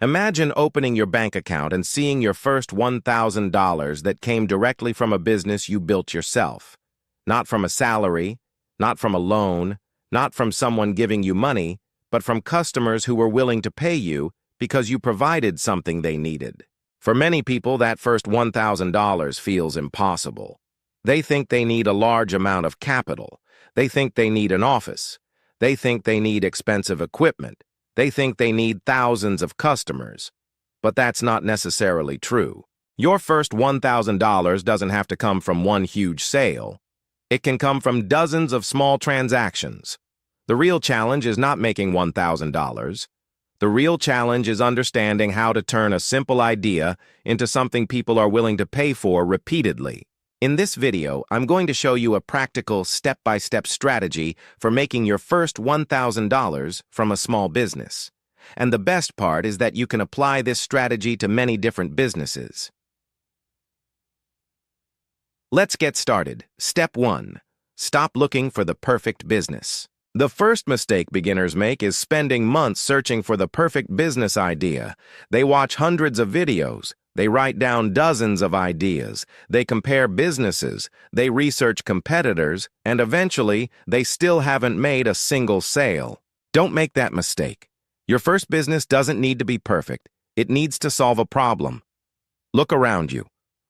Imagine opening your bank account and seeing your first $1,000 that came directly from a business you built yourself. Not from a salary, not from a loan, not from someone giving you money, but from customers who were willing to pay you because you provided something they needed. For many people, that first $1,000 feels impossible. They think they need a large amount of capital. They think they need an office. They think they need expensive equipment. They think they need thousands of customers. But that's not necessarily true. Your first $1,000 doesn't have to come from one huge sale. It can come from dozens of small transactions. The real challenge is not making $1,000. The real challenge is understanding how to turn a simple idea into something people are willing to pay for repeatedly. In this video, I'm going to show you a practical step-by-step strategy for making your first $1,000 from a small business. And the best part is that you can apply this strategy to many different businesses. Let's get started. Step 1. Stop looking for the perfect business. The first mistake beginners make is spending months searching for the perfect business idea. They watch hundreds of videos. They write down dozens of ideas. They compare businesses. They research competitors. And eventually, they still haven't made a single sale. Don't make that mistake. Your first business doesn't need to be perfect. It needs to solve a problem. Look around you.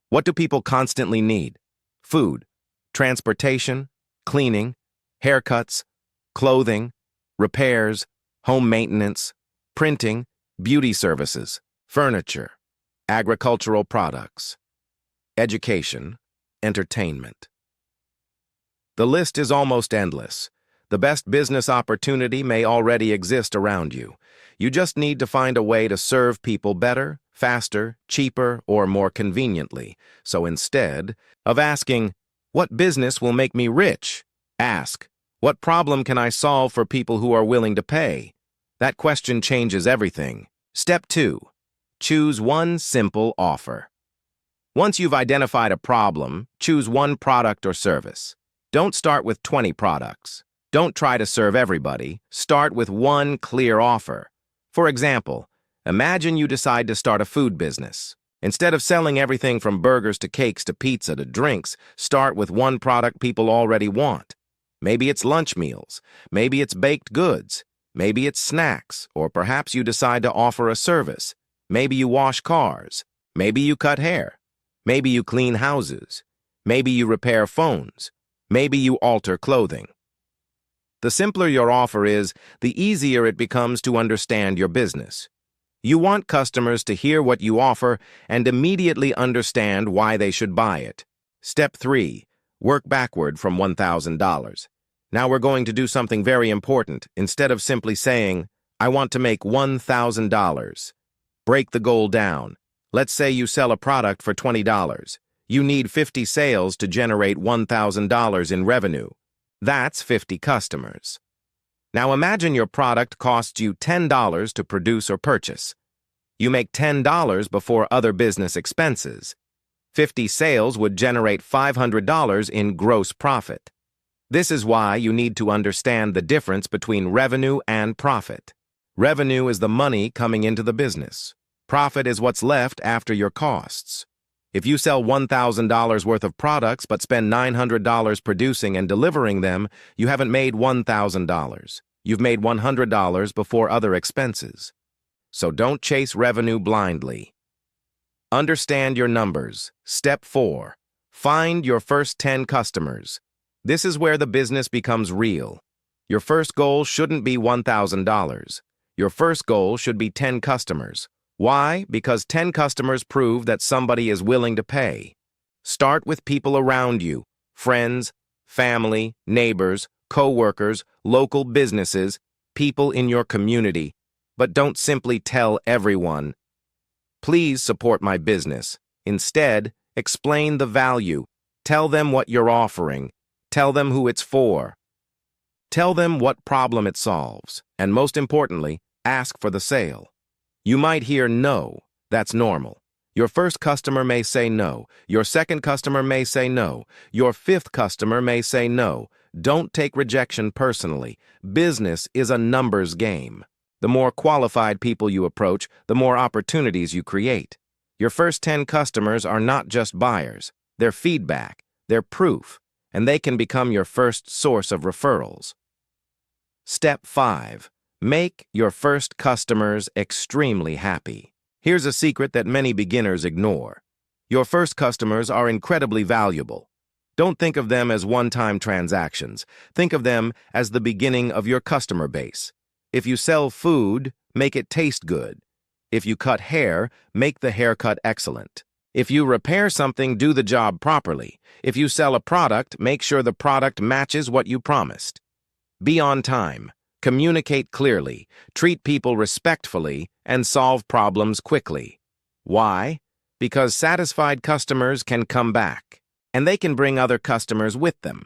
What do people constantly need? Food, transportation, cleaning, haircuts, clothing, repairs, home maintenance, printing, beauty services, furniture, agricultural products, education, entertainment. The list is almost endless. The best business opportunity may already exist around you. You just need to find a way to serve people better, faster, cheaper, or more conveniently. So instead of asking, "What business will make me rich?" ask, "What problem can I solve for people who are willing to pay?" That question changes everything. Step 2. Choose one simple offer. Once you've identified a problem, choose one product or service. Don't start with 20 products. Don't try to serve everybody. Start with one clear offer. For example, imagine you decide to start a food business. Instead of selling everything from burgers to cakes to pizza to drinks, start with one product people already want. Maybe it's lunch meals. Maybe it's baked goods. Maybe it's snacks. Or perhaps you decide to offer a service. Maybe you wash cars. Maybe you cut hair. Maybe you clean houses. Maybe you repair phones. Maybe you alter clothing. The simpler your offer is, the easier it becomes to understand your business. You want customers to hear what you offer and immediately understand why they should buy it. Step 3. Work backward from $1,000. Now we're going to do something very important. Instead of simply saying, "I want to make $1,000. Break the goal down. Let's say you sell a product for $20. You need 50 sales to generate $1,000 in revenue. That's 50 customers. Now imagine your product costs you $10 to produce or purchase. You make $10 before other business expenses. 50 sales would generate $500 in gross profit. This is why you need to understand the difference between revenue and profit. Revenue is the money coming into the business. Profit is what's left after your costs. If you sell $1,000 worth of products but spend $900 producing and delivering them, you haven't made $1,000. You've made $100 before other expenses. So don't chase revenue blindly. Understand your numbers. Step 4. Find your first 10 customers. This is where the business becomes real. Your first goal shouldn't be $1,000. Your first goal should be 10 customers. Why? Because 10 customers prove that somebody is willing to pay. Start with people around you, friends, family, neighbors, co-workers, local businesses, people in your community. But don't simply tell everyone, "Please support my business." Instead, explain the value. Tell them what you're offering. Tell them who it's for. Tell them what problem it solves. And most importantly, ask for the sale. You might hear no. That's normal. Your first customer may say no. Your second customer may say no. Your fifth customer may say no. Don't take rejection personally. Business is a numbers game. The more qualified people you approach, the more opportunities you create. Your first 10 customers are not just buyers. They're feedback, they're proof, and they can become your first source of referrals. Step 5. Make your first customers extremely happy. Here's a secret that many beginners ignore. Your first customers are incredibly valuable. Don't think of them as one-time transactions. Think of them as the beginning of your customer base. If you sell food, make it taste good. If you cut hair, make the haircut excellent. If you repair something, do the job properly. If you sell a product, make sure the product matches what you promised. Be on time. Communicate clearly, treat people respectfully, and solve problems quickly. Why? Because satisfied customers can come back, and they can bring other customers with them.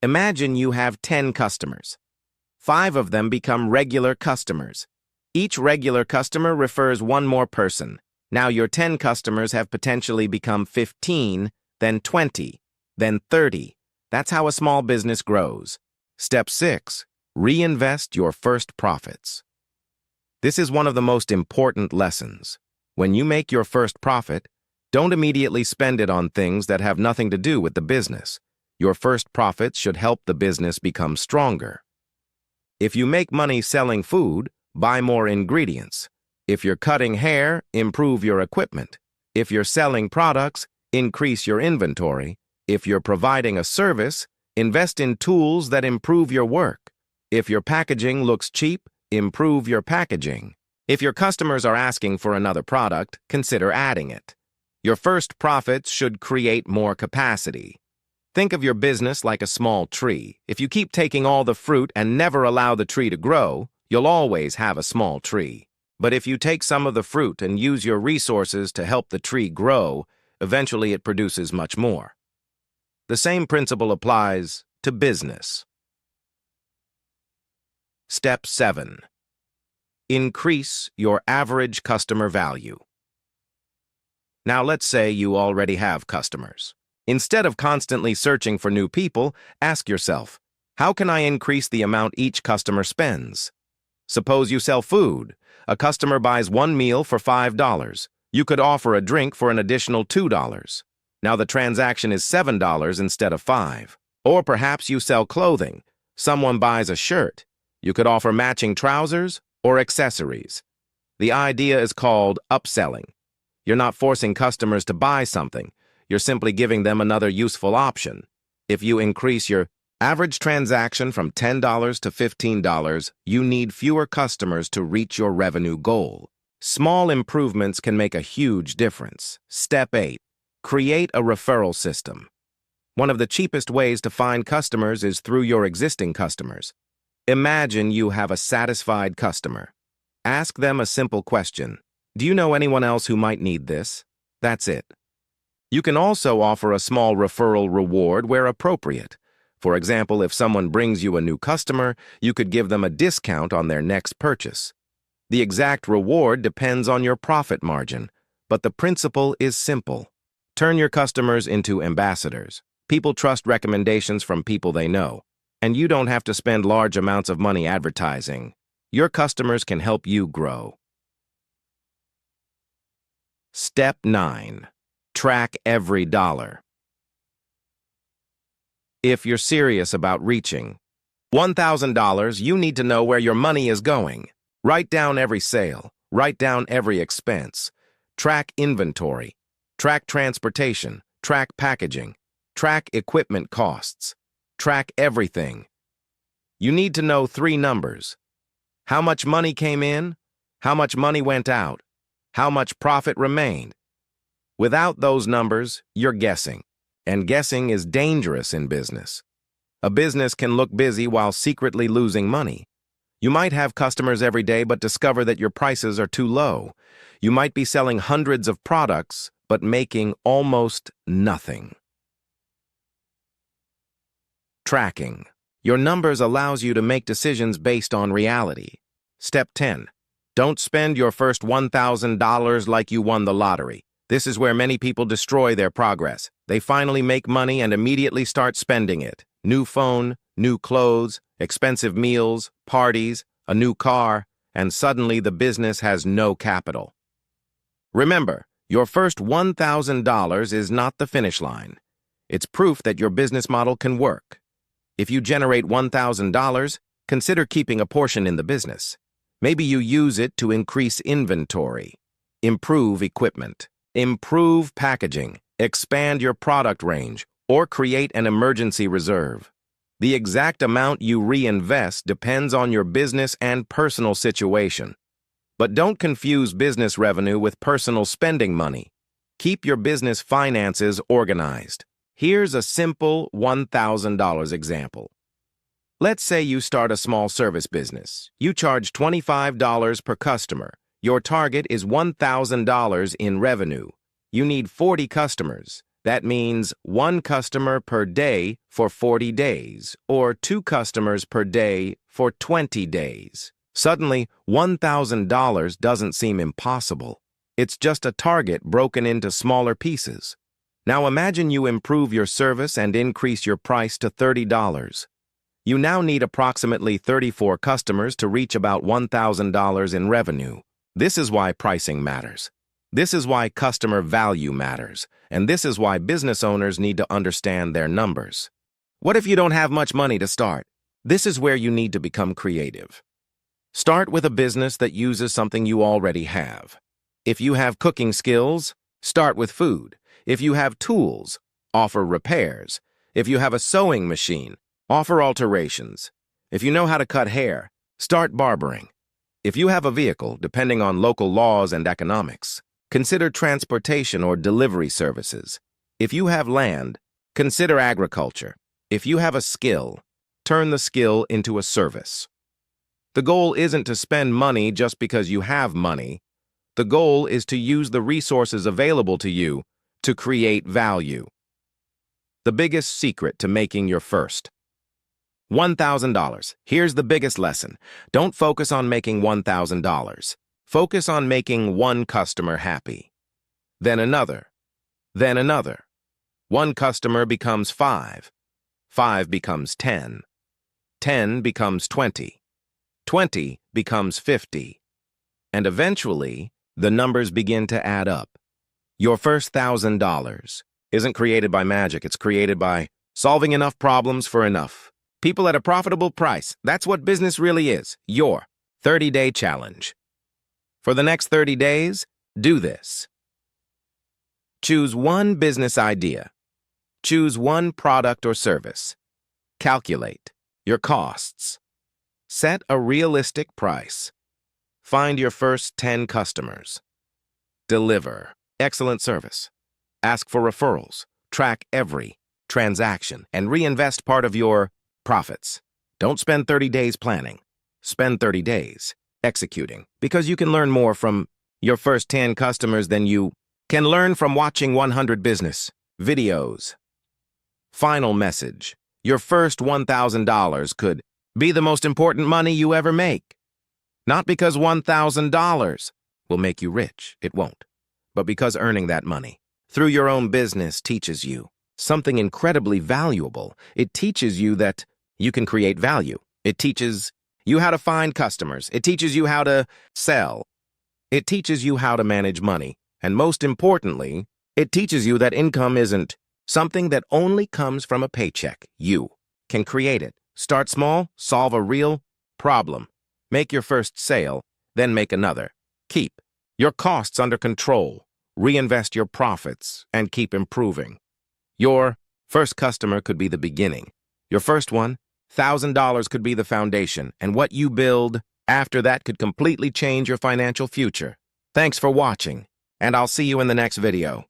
Imagine you have 10 customers. 5 of them become regular customers. Each regular customer refers one more person. Now your 10 customers have potentially become 15, then 20, then 30. That's how a small business grows. Step 6. Reinvest your first profits. This is one of the most important lessons. When you make your first profit, don't immediately spend it on things that have nothing to do with the business. Your first profits should help the business become stronger. If you make money selling food, buy more ingredients. If you're cutting hair, improve your equipment. If you're selling products, increase your inventory. If you're providing a service, invest in tools that improve your work. If your packaging looks cheap, improve your packaging. If your customers are asking for another product, consider adding it. Your first profits should create more capacity. Think of your business like a small tree. If you keep taking all the fruit and never allow the tree to grow, you'll always have a small tree. But if you take some of the fruit and use your resources to help the tree grow, eventually it produces much more. The same principle applies to business. Step 7. Increase your average customer value. Now let's say you already have customers. Instead of constantly searching for new people, ask yourself, how can I increase the amount each customer spends? Suppose you sell food. A customer buys one meal for $5. You could offer a drink for an additional $2. Now the transaction is $7 instead of $5. Or perhaps you sell clothing. Someone buys a shirt. You could offer matching trousers or accessories. The idea is called upselling. You're not forcing customers to buy something. You're simply giving them another useful option. If you increase your average transaction from $10 to $15, you need fewer customers to reach your revenue goal. Small improvements can make a huge difference. Step 8. Create a referral system. One of the cheapest ways to find customers is through your existing customers. Imagine you have a satisfied customer. Ask them a simple question. Do you know anyone else who might need this? That's it. You can also offer a small referral reward where appropriate. For example, if someone brings you a new customer, you could give them a discount on their next purchase. The exact reward depends on your profit margin, but the principle is simple. Turn your customers into ambassadors. People trust recommendations from people they know. And you don't have to spend large amounts of money advertising. Your customers can help you grow. Step 9. Track every dollar. If you're serious about reaching $1,000, you need to know where your money is going. Write down every sale. Write down every expense. Track inventory. Track transportation. Track packaging. Track equipment costs. Track everything. You need to know 3 numbers. How much money came in? How much money went out? How much profit remained? Without those numbers, you're guessing. And guessing is dangerous in business. A business can look busy while secretly losing money. You might have customers every day but discover that your prices are too low. You might be selling hundreds of products but making almost nothing. Tracking. Your numbers allows you to make decisions based on reality. Step 10. Don't spend your first $1,000 like you won the lottery. This is where many people destroy their progress. They finally make money and immediately start spending it. New phone, new clothes, expensive meals, parties, a new car, and suddenly the business has no capital. Remember, your first $1,000 is not the finish line. It's proof that your business model can work. If you generate $1,000, consider keeping a portion in the business. Maybe you use it to increase inventory, improve equipment, improve packaging, expand your product range, or create an emergency reserve. The exact amount you reinvest depends on your business and personal situation. But don't confuse business revenue with personal spending money. Keep your business finances organized. Here's a simple $1,000 example. Let's say you start a small service business. You charge $25 per customer. Your target is $1,000 in revenue. You need 40 customers. That means 1 customer per day for 40 days, or 2 customers per day for 20 days. Suddenly, $1,000 doesn't seem impossible. It's just a target broken into smaller pieces. Now imagine you improve your service and increase your price to $30. You now need approximately 34 customers to reach about $1,000 in revenue. This is why pricing matters. This is why customer value matters. And this is why business owners need to understand their numbers. What if you don't have much money to start? This is where you need to become creative. Start with a business that uses something you already have. If you have cooking skills, start with food. If you have tools, offer repairs. If you have a sewing machine, offer alterations. If you know how to cut hair, start barbering. If you have a vehicle, depending on local laws and economics, consider transportation or delivery services. If you have land, consider agriculture. If you have a skill, turn the skill into a service. The goal isn't to spend money just because you have money. The goal is to use the resources available to you to create value. The biggest secret to making your first $1,000. Here's the biggest lesson. Don't focus on making $1,000. Focus on making 1 customer happy. Then another. Then another. 1 customer becomes 5. 5 becomes 10. 10 becomes 20. 20 becomes 50. And eventually, the numbers begin to add up. Your first $1,000 isn't created by magic. It's created by solving enough problems for enough people at a profitable price. That's what business really is. Your 30-day challenge. For the next 30 days, do this. Choose 1 business idea. Choose 1 product or service. Calculate your costs. Set a realistic price. Find your first 10 customers. Deliver excellent service. Ask for referrals. Track every transaction and reinvest part of your profits. Don't spend 30 days planning. Spend 30 days executing, because you can learn more from your first 10 customers than you can learn from watching 100 business videos. Final message. Your first $1,000 could be the most important money you ever make. Not because $1,000 will make you rich, it won't, but because earning that money through your own business teaches you something incredibly valuable. It teaches you that you can create value. It teaches you how to find customers. It teaches you how to sell. It teaches you how to manage money. And most importantly, it teaches you that income isn't something that only comes from a paycheck. You can create it. Start small, solve a real problem. Make your first sale, then make another. Keep your costs under control. Reinvest your profits and keep improving. Your first customer could be the beginning. Your first $1,000 could be the foundation, and what you build after that could completely change your financial future. Thanks for watching, and I'll see you in the next video.